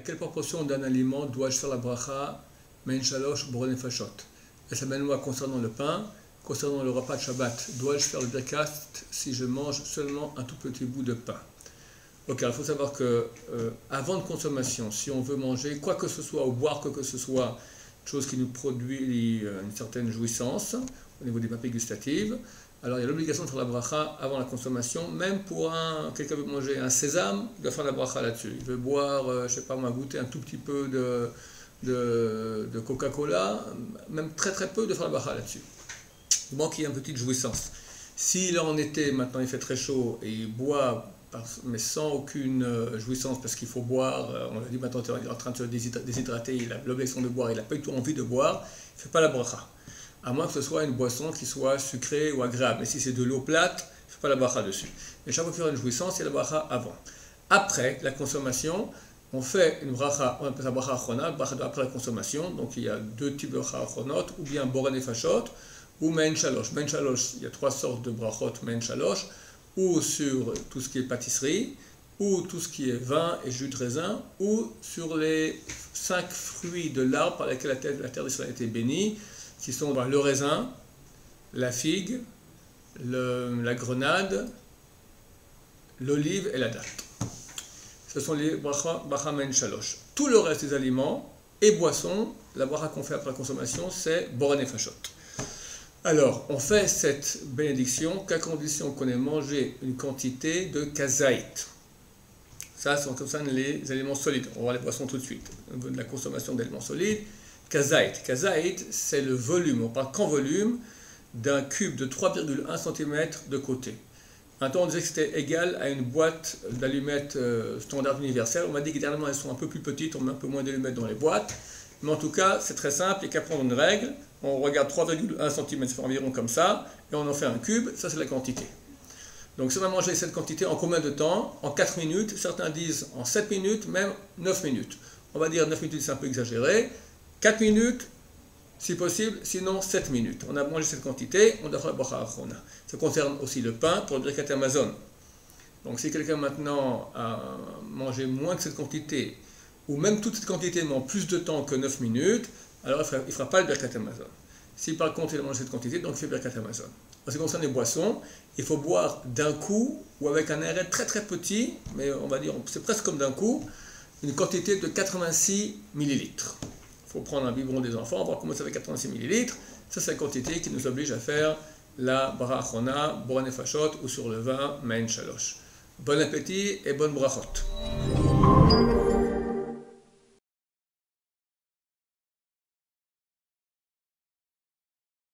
quelle proportion d'un aliment dois-je faire la bracha Mein Shalosh Borei Nefashot? Et c'est même loi concernant le pain, concernant le repas de Shabbat. Dois-je faire le birkat si je mange seulement un tout petit bout de pain? Ok, il faut savoir que avant de consommation, si on veut manger quoi que ce soit ou boire quoi que ce soit, chose qui nous produit une certaine jouissance au niveau des papilles gustatives, alors il y a l'obligation de faire la bracha avant la consommation, même pour quelqu'un veut manger un sésame, il doit faire la bracha là-dessus. Il veut boire, je sais pas, on va goûter un tout petit peu de Coca-Cola, même très très peu, de faire la bracha là-dessus. Il manque qu'il y ait une petite jouissance. S'il est en été, maintenant il fait très chaud, et il boit, mais sans aucune jouissance, parce qu'il faut boire, on l'a dit maintenant, il est en train de se déshydrater, il a l'obligation de boire, il n'a pas du tout envie de boire, il ne fait pas la bracha. À moins que ce soit une boisson qui soit sucrée ou agréable. Mais si c'est de l'eau plate, il ne fait pas la bracha dessus. Mais chaque fois qu'il y a une jouissance, il y a la bracha avant. Après la consommation, on fait une bracha, on appelle ça bracha achrona, bracha après la consommation. Donc il y a deux types de bracha achronot, ou bien borei nefashot, ou mein shalosh. Mein shalosh, il y a trois sortes de brachot mein shalosh, ou sur tout ce qui est pâtisserie, ou tout ce qui est vin et jus de raisin, ou sur les 5 fruits de l'arbre par lesquels la terre d'Israël a été bénie, qui sont le raisin, la figue, la grenade, l'olive et la date. Ce sont les bracha mein shalosh. Tout le reste des aliments et boissons, la bracha qu'on fait après la consommation, c'est borei nefashot. Alors, on fait cette bénédiction qu'à condition qu'on ait mangé une quantité de kazaït. Ça concerne les aliments solides. On va voir les boissons tout de suite. Au niveau de la consommation d'aliments solides, kazaït. Kazaït, c'est le volume, on parle qu'en volume, d'un cube de 3,1 cm de côté. Un temps, on disait que c'était égal à une boîte d'allumettes standard universelle. On m'a dit que dernièrement, elles sont un peu plus petites, on met un peu moins d'allumettes dans les boîtes. Mais en tout cas, c'est très simple, il n'y a qu'à prendre une règle. On regarde 3,1 cm, ça fait environ comme ça, et on en fait un cube, ça c'est la quantité. Donc si on va manger cette quantité en combien de temps? En 4 minutes, certains disent en 7 minutes, même 9 minutes. On va dire 9 minutes, c'est un peu exagéré. 4 minutes, si possible, sinon 7 minutes. On a mangé cette quantité, on doit faire la bracha achrona. Ça concerne aussi le pain pour le birkat hamazon. Donc si quelqu'un maintenant a mangé moins que cette quantité, ou même toute cette quantité, mais en plus de temps que 9 minutes, alors il ne fera pas le birkat hamazon. Si par contre il a mangé cette quantité, donc il fait le birkat hamazon. En ce qui concerne les boissons, il faut boire d'un coup, ou avec un arrêt très très petit, mais on va dire, c'est presque comme d'un coup, une quantité de 86 millilitres. Il faut prendre un biberon des enfants, voir comment ça fait 86 millilitres. Ça, c'est la quantité qui nous oblige à faire la bracha achrona, borei nefashot, ou sur le vin, mein shalosh. Bon appétit et bonne brachot.